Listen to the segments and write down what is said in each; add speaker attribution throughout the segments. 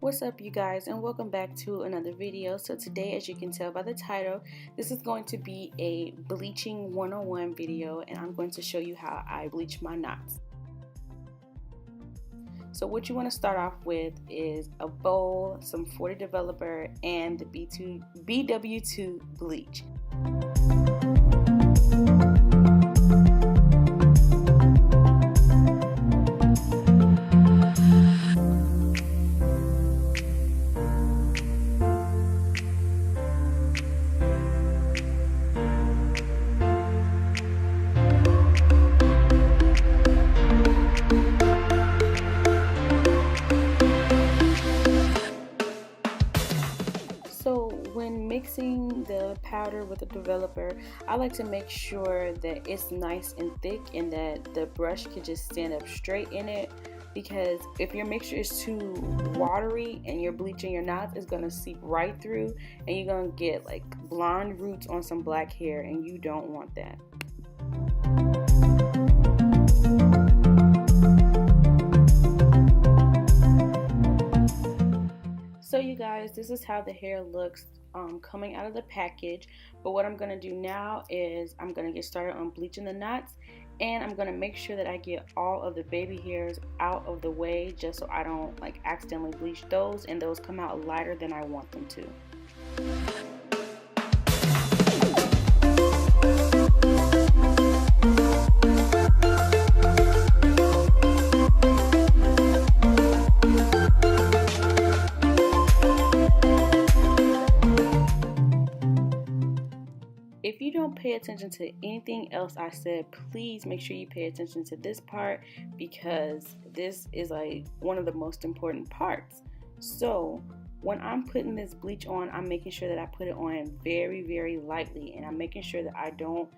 Speaker 1: What's up, you guys, and welcome back to another video. So today, as you can tell by the title, this is going to be a bleaching 101 video, and I'm going to show you how I bleach my knots. So what you want to start off with is a bowl, some 40 developer, and the BW2 bleach. So when mixing the powder with the developer, I like to make sure that it's nice and thick and that the brush can just stand up straight in it, because if your mixture is too watery and you're bleaching your knots, it's going to seep right through and you're going to get like blonde roots on some black hair, and you don't want that. So you guys, this is how the hair looks coming out of the package. But what I'm going to do now is I'm going to get started on bleaching the knots, and I'm going to make sure that I get all of the baby hairs out of the way, just so I don't like accidentally bleach those and those come out lighter than I want them to. If you don't pay attention to anything else I said, please make sure you pay attention to this part, because this is like one of the most important parts. So when I'm putting this bleach on, I'm making sure that I put it on very, very lightly, and I'm making sure that I don't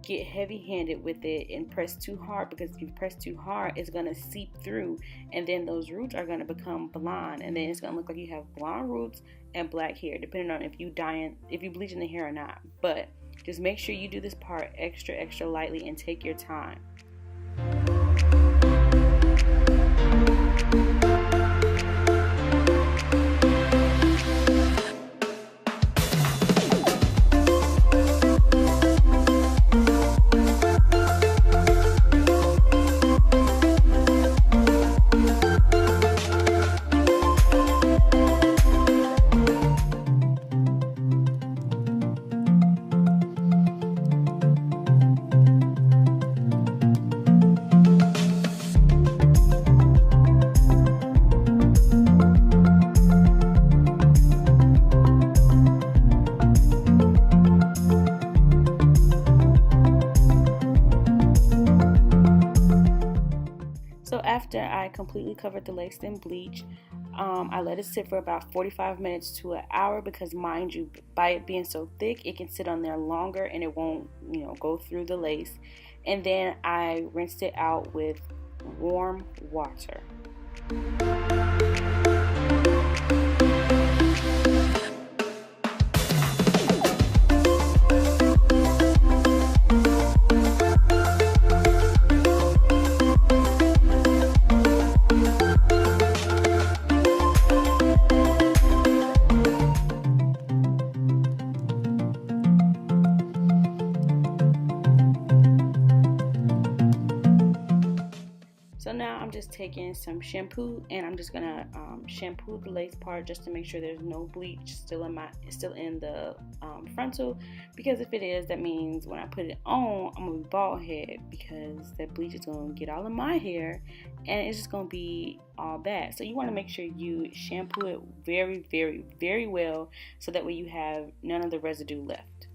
Speaker 1: get heavy-handed with it and press too hard, because if you press too hard, it's going to seep through, and then those roots are going to become blonde, and then it's going to look like you have blonde roots and black hair, depending on if you bleaching the hair or not. But just make sure you do this part extra lightly and take your time. So after I completely covered the lace in bleach, I let it sit for about 45 minutes to an hour, because mind you, by it being so thick, it can sit on there longer and it won't, go through the lace. And then I rinsed it out with warm water. So now I'm just taking some shampoo, and I'm just gonna shampoo the lace part just to make sure there's no bleach still in the frontal, because if it is, that means when I put it on, I'm gonna be bald head, because that bleach is gonna get all in my hair and it's just gonna be all bad. So you want to make sure you shampoo it very, very, very well, so that way you have none of the residue left.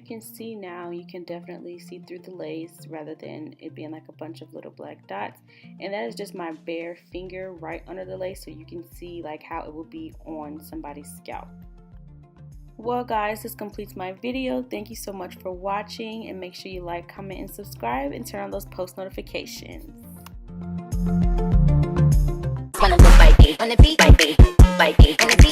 Speaker 1: can see now, you can definitely see through the lace rather than it being like a bunch of little black dots. And that is just my bare finger right under the lace, so you can see like how it will be on somebody's scalp. Well guys, this completes my video. Thank you so much for watching, and make sure you like, comment, and subscribe, and turn on those post notifications.
Speaker 2: Wanna go bikey on the beat, bikey, bikey.